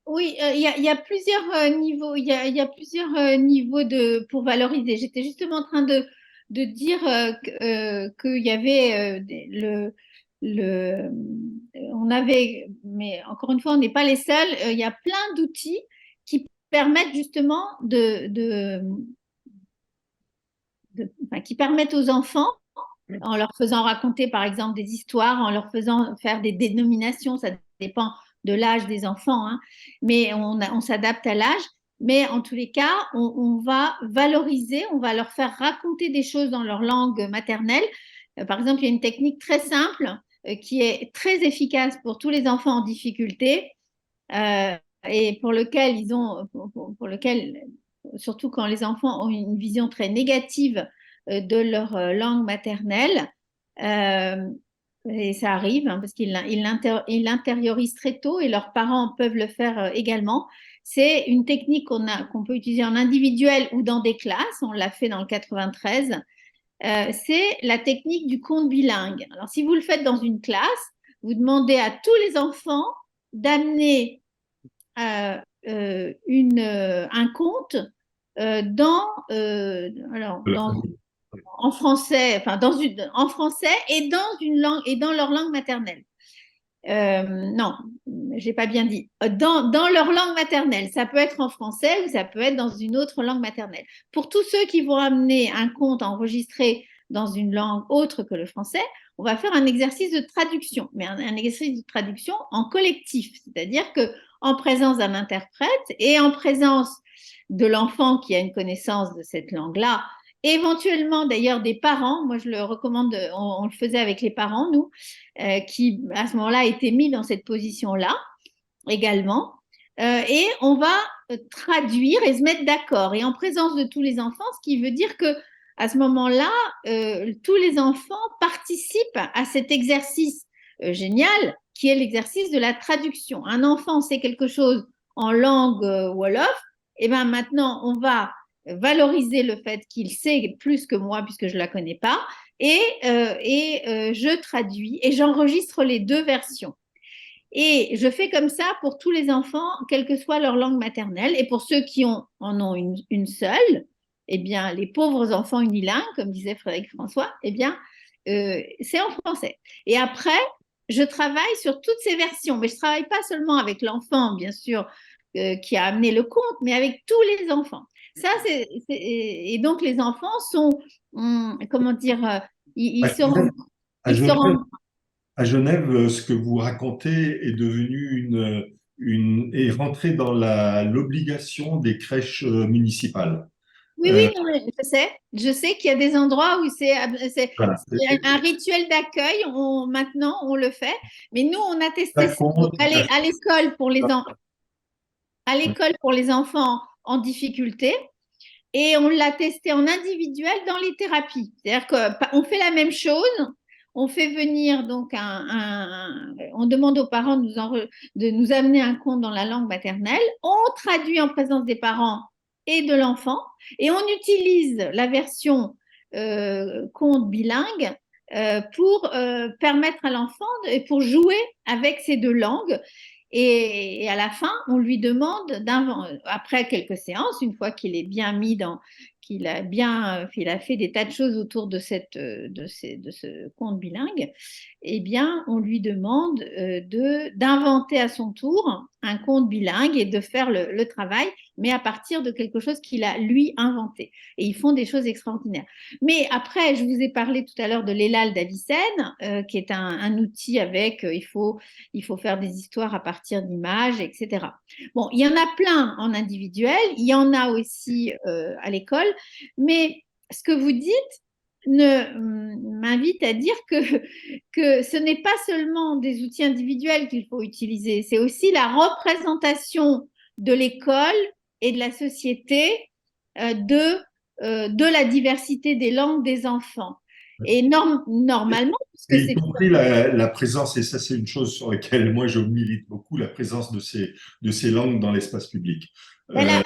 Oui, il y a plusieurs niveaux. Il y a plusieurs niveaux pour valoriser. J'étais justement en train de dire qu'il y avait on avait, mais encore une fois, on n'est pas les seuls. Il y a plein d'outils qui permettent justement qui permettent aux enfants en leur faisant raconter, par exemple, des histoires, en leur faisant faire des dénominations. Ça dépend de l'âge des enfants, hein, mais on s'adapte à l'âge. Mais en tous les cas, on va valoriser, on va leur faire raconter des choses dans leur langue maternelle. Par exemple, il y a une technique très simple qui est très efficace pour tous les enfants en difficulté et pour lequel pour lequel, surtout quand les enfants ont une vision très négative de leur langue maternelle, et ça arrive hein, parce qu'ils l'intériorisent très tôt et leurs parents peuvent le faire également. C'est une technique qu'on peut utiliser en individuel ou dans des classes. On l'a fait dans le 93. C'est la technique du conte bilingue. Alors, si vous le faites dans une classe, vous demandez à tous les enfants d'amener un conte en français, enfin en français et dans une langue et dans leur langue maternelle. Non, j'ai pas bien dit. Dans leur langue maternelle, ça peut être en français ou ça peut être dans une autre langue maternelle. Pour tous ceux qui vont amener un conte enregistré dans une langue autre que le français, on va faire un exercice de traduction, mais un exercice de traduction en collectif, c'est-à-dire que en présence d'un interprète et en présence de l'enfant qui a une connaissance de cette langue-là, éventuellement d'ailleurs des parents. Moi je le recommande, on le faisait avec les parents, nous, qui à ce moment-là étaient mis dans cette position-là également. Et on va traduire et se mettre d'accord. Et en présence de tous les enfants, ce qui veut dire que à ce moment-là, tous les enfants participent à cet exercice génial qui est l'exercice de la traduction. Un enfant sait quelque chose en langue wolof, et bien maintenant on va valoriser le fait qu'il sait plus que moi puisque je ne la connais pas, et je traduis et j'enregistre les deux versions. Et je fais comme ça pour tous les enfants, quelle que soit leur langue maternelle. Et pour ceux qui en ont une seule, eh bien, les pauvres enfants unilingues, comme disait Frédéric François, eh bien, c'est en français. Et après, je travaille sur toutes ces versions. Mais je ne travaille pas seulement avec l'enfant, bien sûr, qui a amené le conte, mais avec tous les enfants. Ça, et donc, les enfants sont, comment dire, ils se rendent. À Genève, ce que vous racontez est devenu est rentré dans l'obligation des crèches municipales. Oui, oui, non, je sais qu'il y a des endroits où c'est Voilà. un rituel d'accueil. Maintenant, on le fait. Mais nous, on a testé Ça ça donc, compte. à l'école pour les enfants en difficulté. Et on l'a testé en individuel dans les thérapies. C'est-à-dire qu'on fait la même chose. On fait venir donc on demande aux parents de nous amener un conte dans la langue maternelle. On traduit en présence des parents et de l'enfant et on utilise la version conte bilingue pour permettre à l'enfant pour jouer avec ces deux langues. Et à la fin, on lui demande, après quelques séances, une fois qu'il est bien mis qu'il a fait des tas de choses autour de ce conte bilingue, eh bien, on lui demande d'inventer à son tour un conte bilingue et de faire le travail, mais à partir de quelque chose qu'il a lui inventé. Et ils font des choses extraordinaires. Mais après, je vous ai parlé tout à l'heure de l'Elal d'Avicenne, qui est un outil avec, il faut faire des histoires à partir d'images, etc. Bon, il y en a plein en individuel, il y en a aussi à l'école, mais ce que vous dites m'invite à dire que ce n'est pas seulement des outils individuels qu'il faut utiliser, c'est aussi la représentation de l'école et de la société de la diversité des langues des enfants. Et normalement, Et y compris la présence, et ça c'est une chose sur laquelle moi je milite beaucoup, la présence de ces langues dans l'espace public. La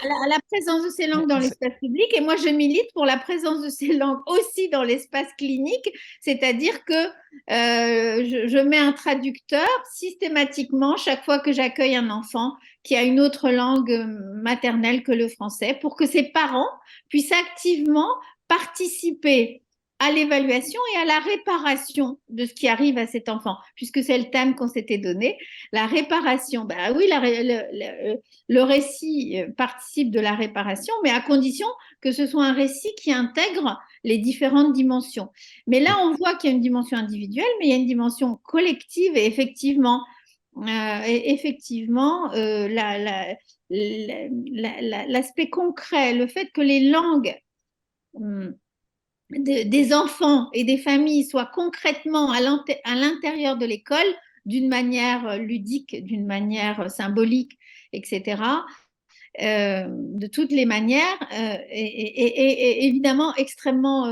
présence de ces langues dans l'espace public, et moi je milite pour la présence de ces langues aussi dans l'espace clinique, c'est-à-dire que je mets un traducteur systématiquement chaque fois que j'accueille un enfant qui a une autre langue maternelle que le français, pour que ses parents puissent activement participer à l'évaluation et à la réparation de ce qui arrive à cet enfant, puisque c'est le thème qu'on s'était donné, la réparation. Ben oui, le récit participe de la réparation, mais à condition que ce soit un récit qui intègre les différentes dimensions. Mais là, on voit qu'il y a une dimension individuelle, mais il y a une dimension collective et effectivement, l'aspect concret, le fait que les langues des enfants et des familles soient concrètement à l'intérieur de l'école d'une manière ludique, d'une manière symbolique, etc. De toutes les manières, est évidemment extrêmement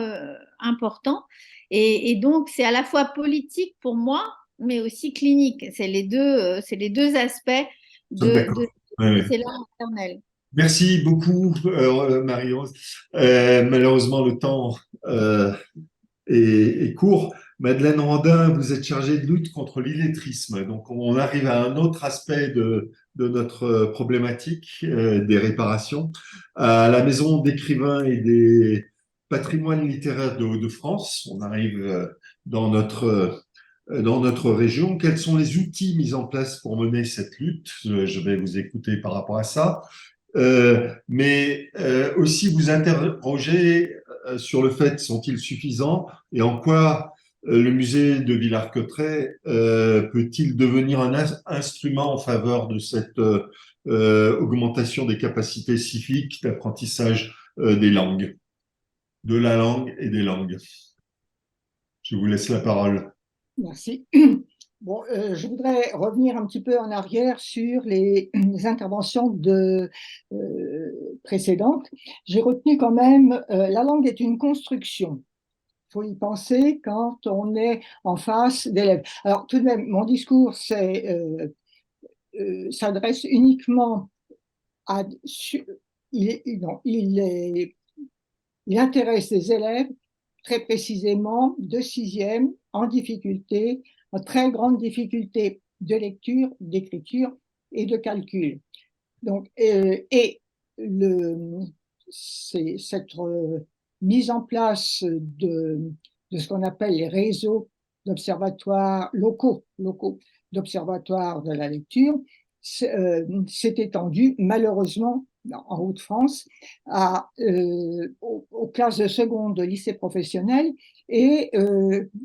important. Et donc, c'est à la fois politique pour moi, mais aussi clinique. C'est les deux aspects D'accord. Ouais, ouais. ces langues maternelles. Merci beaucoup, Marie-Rose. Malheureusement, le temps est court. Madeleine Randin, vous êtes chargée de lutte contre l'illettrisme. Donc, on arrive à un autre aspect de notre problématique des réparations. À la Maison d'écrivains et des patrimoines littéraires de Hauts-de-France, on arrive dans notre région. Quels sont les outils mis en place pour mener cette lutte? Je vais vous écouter par rapport à ça. Mais aussi vous interroger sur le fait, sont-ils suffisants et en quoi le musée de Villars-Cotterêts peut-il devenir un instrument en faveur de cette augmentation des capacités civiques d'apprentissage des langues, de la langue et des langues. Je vous laisse la parole. Merci. Bon, je voudrais revenir un petit peu en arrière sur les interventions précédentes. J'ai retenu quand même, la langue est une construction. Il faut y penser quand on est en face d'élèves. Alors, tout de même, mon discours s'adresse uniquement à... Il intéresse les élèves très précisément de sixième en difficulté, en très grande difficulté de lecture, d'écriture et de calcul. Donc, c'est cette mise en place de ce qu'on appelle les réseaux d'observatoires locaux d'observatoires de la lecture s'est étendue malheureusement en Hauts-de-France aux classes de seconde de lycée professionnel et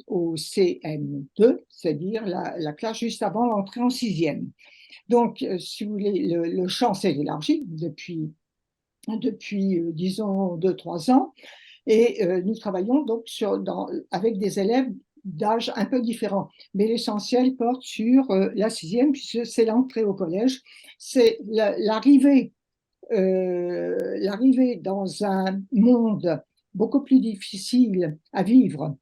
au CM2, c'est-à-dire la classe juste avant l'entrée en sixième. Donc, si vous voulez, le champ s'est élargi depuis disons, 2-3 ans, et nous travaillons donc avec des élèves d'âge un peu différents. Mais l'essentiel porte sur la sixième, puisque c'est l'entrée au collège, c'est l'arrivée dans un monde beaucoup plus difficile à vivre,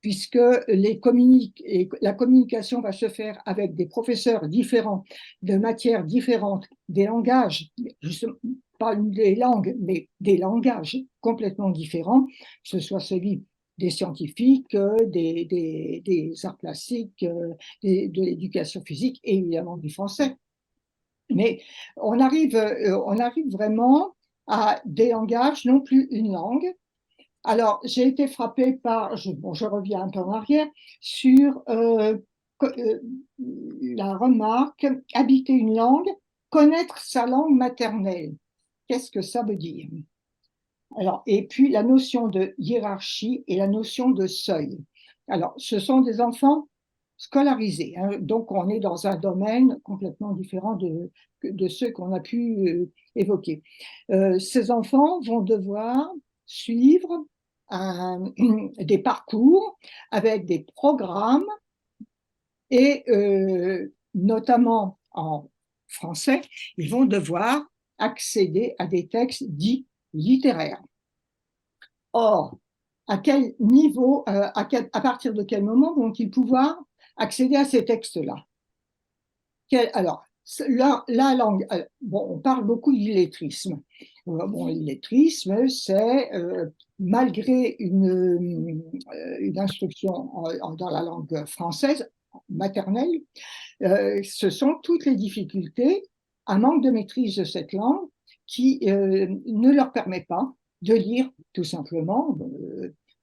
puisque la communication va se faire avec des professeurs différents, de matières différentes, des langages, justement, pas des langues, mais des langages complètement différents, que ce soit celui des scientifiques, des arts plastiques, de l'éducation physique et évidemment du français. Mais on arrive vraiment à des langages, non plus une langue. Alors, j'ai été frappée par, je reviens un peu en arrière, sur la remarque, habiter une langue, connaître sa langue maternelle. Qu'est-ce que ça veut dire? Alors, et puis la notion de hiérarchie et la notion de seuil. Alors, ce sont des enfants scolarisés, hein, donc on est dans un domaine complètement différent de ceux qu'on a pu évoquer. Ces enfants vont devoir suivre des parcours avec des programmes et notamment en français, ils vont devoir accéder à des textes dits littéraires. Or, à quel niveau, à partir de quel moment vont-ils pouvoir accéder à ces textes-là? Alors, la langue, bon, on parle beaucoup d'illettrisme. Bon, l'illettrisme, c'est malgré une instruction dans la langue française maternelle, ce sont toutes les difficultés, un manque de maîtrise de cette langue qui ne leur permet pas de lire tout simplement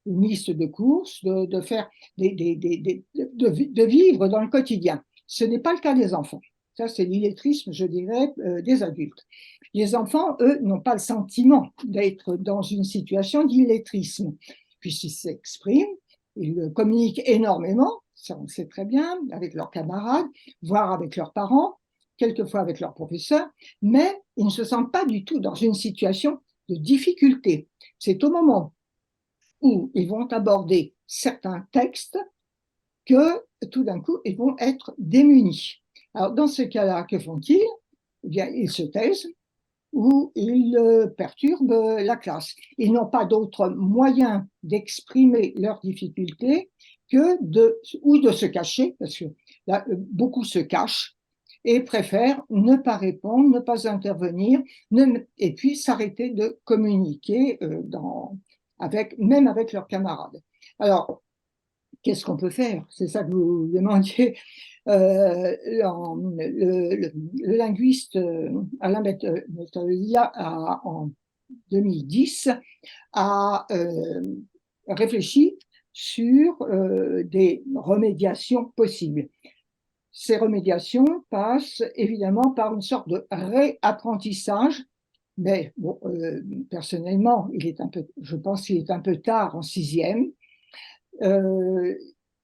une liste de courses, de faire de vivre dans le quotidien. Ce n'est pas le cas des enfants. Ça, c'est l'illettrisme, je dirais, des adultes. Les enfants, eux, n'ont pas le sentiment d'être dans une situation d'illettrisme, puisqu'ils s'expriment, ils communiquent énormément, ça on sait très bien, avec leurs camarades, voire avec leurs parents, quelquefois avec leurs professeurs, mais ils ne se sentent pas du tout dans une situation de difficulté. C'est au moment où ils vont aborder certains textes que tout d'un coup, ils vont être démunis. Alors, dans ce cas-là, que font-ils? Eh bien, ils se taisent ou ils perturbent la classe. Ils n'ont pas d'autre moyen d'exprimer leurs difficultés que de se cacher, parce que là, beaucoup se cachent et préfèrent ne pas répondre, ne pas intervenir, et puis s'arrêter de communiquer même avec leurs camarades. Alors, qu'est-ce qu'on peut faire? C'est ça que vous demandiez. Le linguiste Alain Betalia en 2010 a réfléchi sur des remédiations possibles. Ces remédiations passent évidemment par une sorte de réapprentissage, mais bon, personnellement, je pense qu'il est un peu tard en 6e.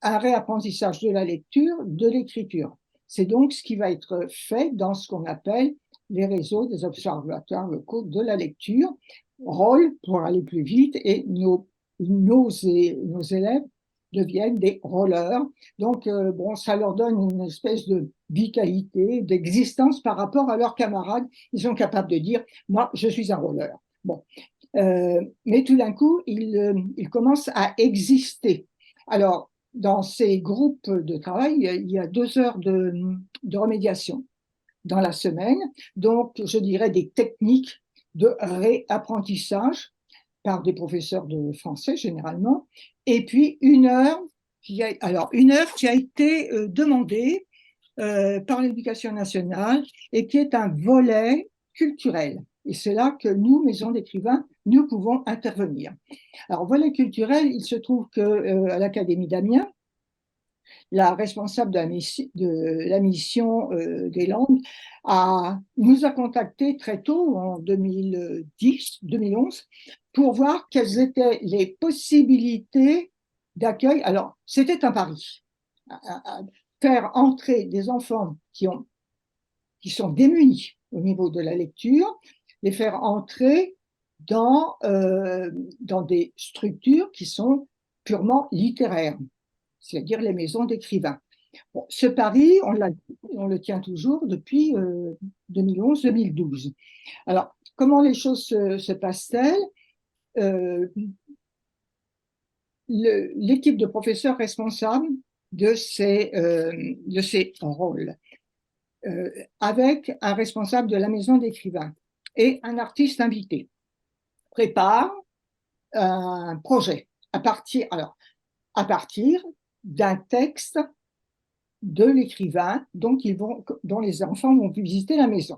Un réapprentissage de la lecture, de l'écriture. C'est donc ce qui va être fait dans ce qu'on appelle les réseaux des observatoires locaux de la lecture. Rôle, pour aller plus vite, et nos élèves deviennent des rollers. Donc, bon, ça leur donne une espèce de vitalité, d'existence par rapport à leurs camarades. Ils sont capables de dire, moi, je suis un roller. Bon. Mais tout d'un coup, ils commencent à exister. Alors, dans ces groupes de travail, il y a 2 heures de remédiation dans la semaine. Donc, je dirais des techniques de réapprentissage par des professeurs de français généralement. Et puis, une heure qui a été demandée par l'Éducation nationale et qui est un volet culturel. Et c'est là que nous, Maison d'écrivains, nous pouvons intervenir. Alors, volet culturel, il se trouve qu'à l'Académie d'Amiens, la responsable de la mission des langues nous a contactés très tôt, en 2011, pour voir quelles étaient les possibilités d'accueil. Alors, c'était un pari. Faire entrer des enfants qui sont démunis au niveau de la lecture, les faire entrer dans des structures qui sont purement littéraires, c'est-à-dire les maisons d'écrivains. Bon, ce pari, on le tient toujours depuis 2011-2012. Alors, comment les choses se passent-elles? L'équipe de professeurs responsables de ces rôles, avec un responsable de la maison d'écrivains et un artiste invité, prépare un projet à partir d'un texte de l'écrivain dont les enfants vont visiter la maison.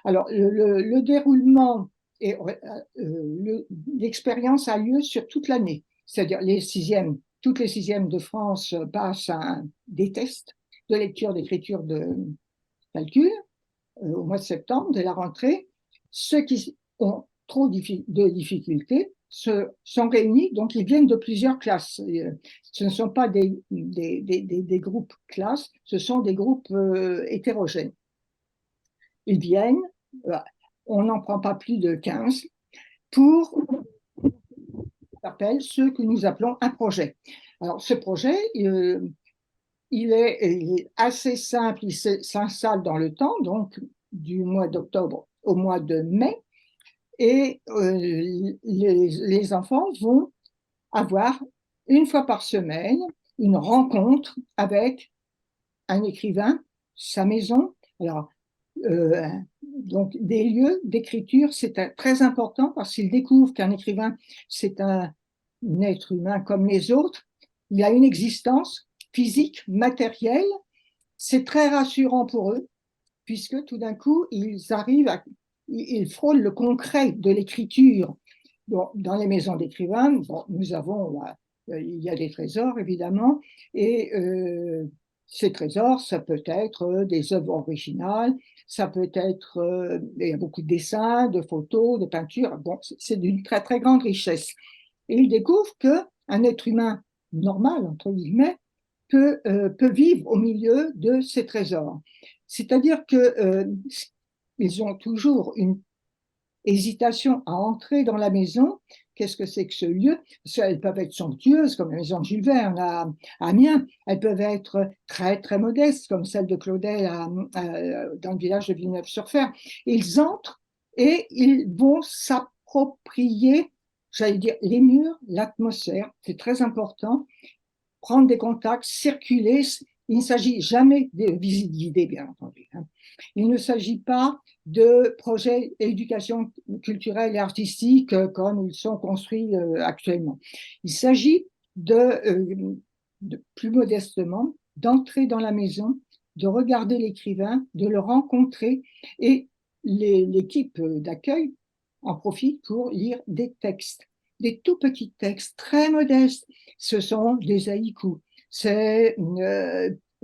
Alors, le déroulement et l'expérience a lieu sur toute l'année, c'est-à-dire toutes les 6e de France passent des tests de lecture, d'écriture, de calcul au mois de septembre, dès la rentrée. Ceux qui ont trop de difficultés sont réunis, donc ils viennent de plusieurs classes. Ce ne sont pas des groupes classes, ce sont des groupes hétérogènes. Ils viennent, on n'en prend pas plus de 15, pour ce que nous appelons un projet. Alors ce projet, il est assez simple, il s'installe dans le temps, donc du mois d'octobre au mois de mai, et les enfants vont avoir une fois par semaine une rencontre avec un écrivain, sa maison. Alors, donc des lieux d'écriture, c'est très important parce qu'ils découvrent qu'un écrivain, c'est un être humain comme les autres. Il a une existence physique, matérielle. C'est très rassurant pour eux, puisque tout d'un coup, ils frôlent le concret de l'écriture dans les maisons d'écrivains, bon, il y a des trésors évidemment, et ces trésors, ça peut être des œuvres originales, ça peut être, il y a beaucoup de dessins, de photos, de peintures, bon, c'est d'une très très grande richesse. Et ils découvrent qu'un être humain normal, entre guillemets, peut vivre au milieu de ces trésors. C'est-à-dire qu'ils ont toujours une hésitation à entrer dans la maison. Qu'est-ce que c'est que ce lieu? Elles peuvent être somptueuses, comme la maison de Jules Verne à Amiens. Elles peuvent être très, très modestes, comme celle de Claudel dans le village de Villeneuve-sur-Fer. Ils entrent et ils vont s'approprier, j'allais dire, les murs, l'atmosphère. C'est très important. Prendre des contacts, circuler. Il ne s'agit jamais de visites guidées, bien entendu. Il ne s'agit pas de projets d'éducation culturelle et artistique comme ils sont construits actuellement. Il s'agit de plus modestement, d'entrer dans la maison, de regarder l'écrivain, de le rencontrer, et l'équipe d'accueil en profite pour lire des textes, des tout petits textes très modestes. Ce sont des haïkus, c'est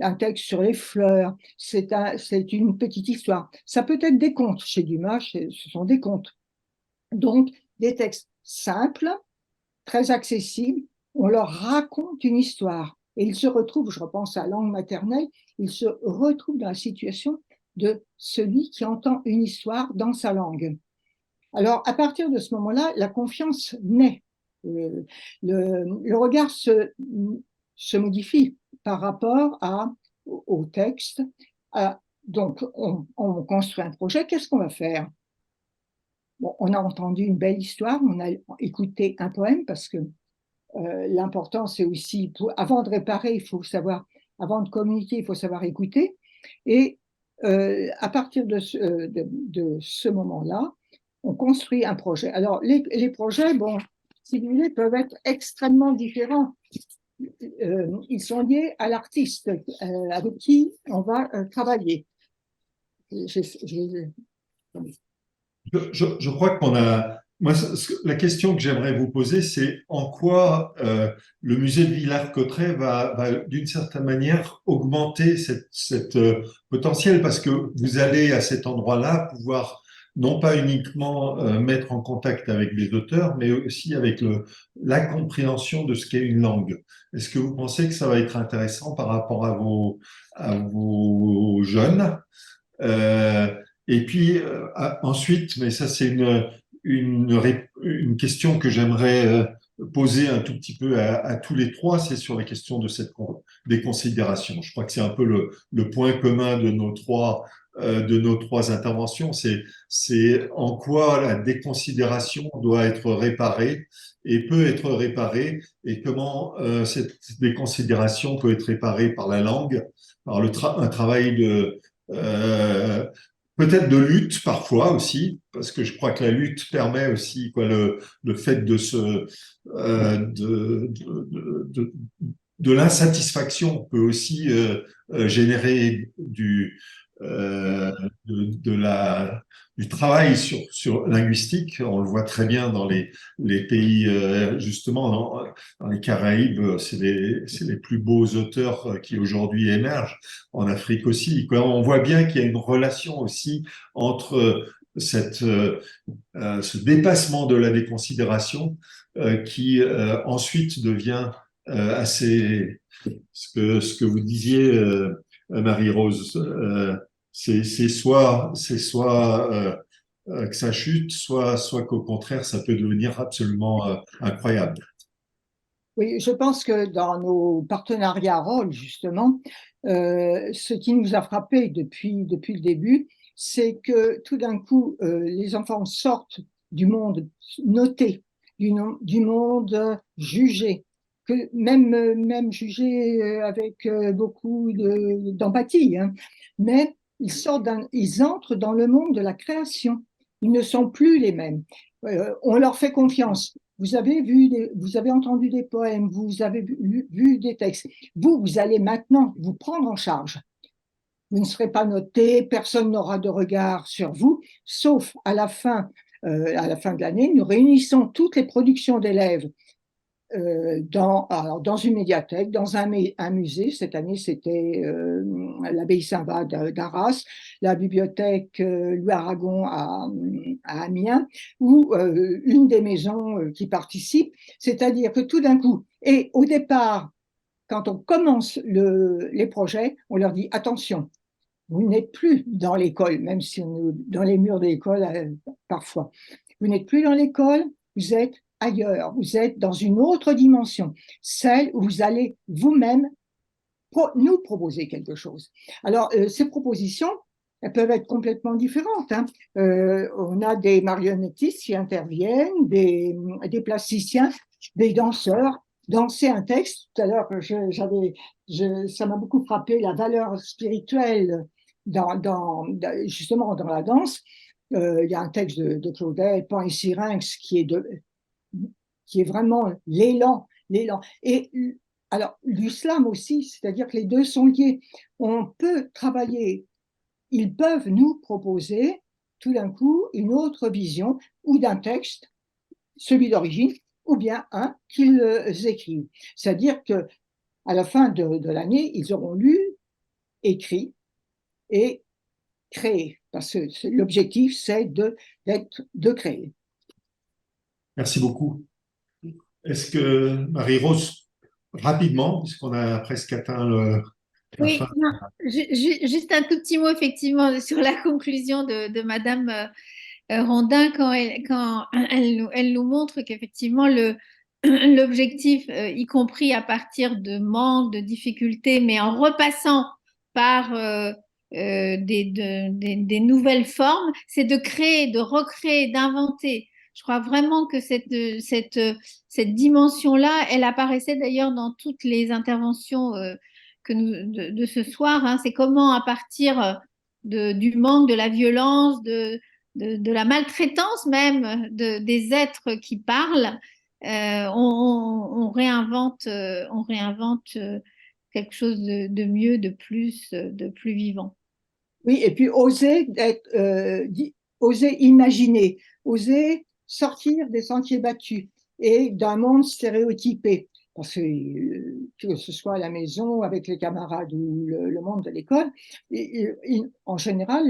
un texte sur les fleurs, c'est une petite histoire. Ça peut être des contes chez Dumas, ce sont des contes. Donc, des textes simples, très accessibles, on leur raconte une histoire. Et ils se retrouvent, je repense à langue maternelle, ils se retrouvent dans la situation de celui qui entend une histoire dans sa langue. Alors, à partir de ce moment-là, la confiance naît. Le regard se modifie par rapport au texte. Donc, on construit un projet. Qu'est-ce qu'on va faire? Bon, on a entendu une belle histoire, on a écouté un poème, parce que l'important, c'est aussi, avant de réparer, il faut savoir, avant de communiquer, il faut savoir écouter. Et à partir de ce moment-là, on construit un projet. Alors, les projets, bon, si vous voulez, peuvent être extrêmement différents. Ils sont liés à l'artiste avec qui on va travailler. Je crois qu'on a. Moi, la question que j'aimerais vous poser, c'est en quoi le musée de Villers-Cotterêts va d'une certaine manière augmenter cette potentiel, parce que vous allez à cet endroit-là pouvoir non pas uniquement mettre en contact avec les auteurs, mais aussi avec la compréhension de ce qu'est une langue. Est-ce que vous pensez que ça va être intéressant par rapport à vos jeunes? Et puis ensuite, mais ça c'est une question que j'aimerais poser un tout petit peu à tous les trois, c'est sur la question de des considérations. Je crois que c'est un peu le point commun de nos trois interventions. C'est en quoi la déconsidération doit être réparée et peut être réparée, et comment cette déconsidération peut être réparée par la langue, par un travail peut-être de lutte parfois aussi, parce que je crois que la lutte permet aussi, le fait de l'insatisfaction peut aussi générer du travail sur linguistique. On le voit très bien dans les pays, justement, dans les Caraïbes, c'est les plus beaux auteurs qui aujourd'hui émergent, en Afrique aussi. On voit bien qu'il y a une relation aussi entre ce dépassement de la déconsidération qui ensuite devient assez, ce que vous disiez, Marie-Rose, c'est soit que ça chute, soit qu'au contraire, ça peut devenir absolument incroyable. Oui, je pense que dans nos partenariats rôles, justement, ce qui nous a frappé depuis le début, c'est que tout d'un coup, les enfants sortent du monde noté, du monde jugé, que même jugé avec beaucoup d'empathie, hein. Mais ils entrent dans le monde de la création. Ils ne sont plus les mêmes. On leur fait confiance. Vous avez entendu des poèmes, vous avez vu des textes. Vous allez maintenant vous prendre en charge. Vous ne serez pas noté, personne n'aura de regard sur vous, sauf à la fin, à la fin de l'année, nous réunissons toutes les productions d'élèves dans une médiathèque, dans un musée. Cette année, c'était l'abbaye Saint-Va d'Arras, la bibliothèque Louis Aragon à Amiens, ou une des maisons qui participent. C'est-à-dire que tout d'un coup, et au départ, quand on commence les projets, on leur dit attention, vous n'êtes plus dans l'école, même si on est dans les murs de l'école parfois. Vous n'êtes plus dans l'école, vous êtes ailleurs, vous êtes dans une autre dimension, celle où vous allez vous-même nous proposer quelque chose. Alors, ces propositions, elles peuvent être complètement différentes. Hein. On a des marionnettistes qui interviennent, des plasticiens, des danseurs, danser un texte. Tout à l'heure, ça m'a beaucoup frappé la valeur spirituelle justement dans la danse. Il y a un texte de Claudel, Pan et Syrinx, qui est vraiment l'élan. Et alors, l'islam aussi, c'est-à-dire que les deux sont liés. On peut travailler, ils peuvent nous proposer tout d'un coup une autre vision ou d'un texte, celui d'origine, ou bien un qu'ils écrivent. C'est-à-dire que à la fin de l'année, ils auront lu, écrit et créé, parce que l'objectif, c'est de créer. Merci beaucoup. Est-ce que, Marie-Rose, rapidement, puisqu'on a presque atteint la Oui, fin. non, juste un tout petit mot effectivement sur la conclusion de Madame Rondin quand elle nous montre qu'effectivement l'objectif, y compris à partir de manques, de difficultés, mais en repassant par des nouvelles formes, c'est de créer, de recréer, d'inventer. Je crois vraiment que cette dimension-là, elle apparaissait d'ailleurs dans toutes les interventions de ce soir. Hein. C'est comment à partir du manque, de la violence, de la maltraitance même des êtres qui parlent, on réinvente quelque chose de mieux, de plus vivant. Oui, et puis oser imaginer, oser sortir des sentiers battus et d'un monde stéréotypé. Parce que ce soit à la maison, avec les camarades ou le monde de l'école, en général,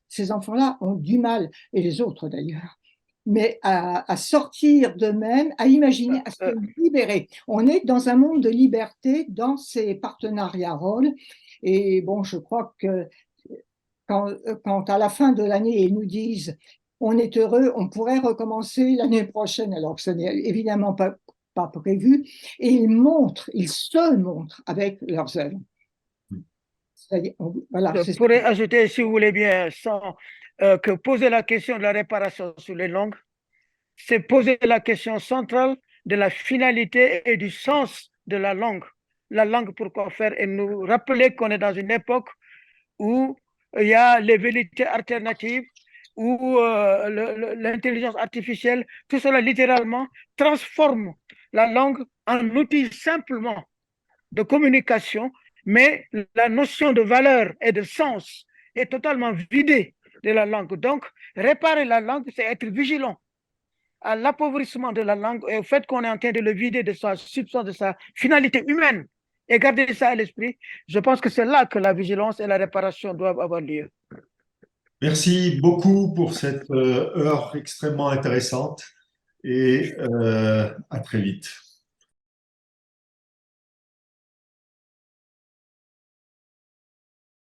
ces enfants-là ont du mal, et les autres d'ailleurs, mais à sortir d'eux-mêmes, à imaginer, à se libérer. On est dans un monde de liberté, dans ces partenariats rôles. Et bon, je crois que quand à la fin de l'année, ils nous disent on est heureux, on pourrait recommencer l'année prochaine, alors que ce n'est évidemment pas prévu, et ils se montrent avec leurs œuvres. Voilà, je pourrais ajouter, si vous voulez bien, que poser la question de la réparation sur les langues, c'est poser la question centrale de la finalité et du sens de la langue. La langue, pourquoi faire? Et nous rappeler qu'on est dans une époque où il y a les vérités alternatives, où l'intelligence artificielle, tout cela littéralement transforme la langue en outil simplement de communication, mais la notion de valeur et de sens est totalement vidée de la langue. Donc, réparer la langue, c'est être vigilant à l'appauvrissement de la langue et au fait qu'on est en train de le vider de sa substance, de sa finalité humaine. Et garder ça à l'esprit, je pense que c'est là que la vigilance et la réparation doivent avoir lieu. Merci beaucoup pour cette heure extrêmement intéressante et à très vite.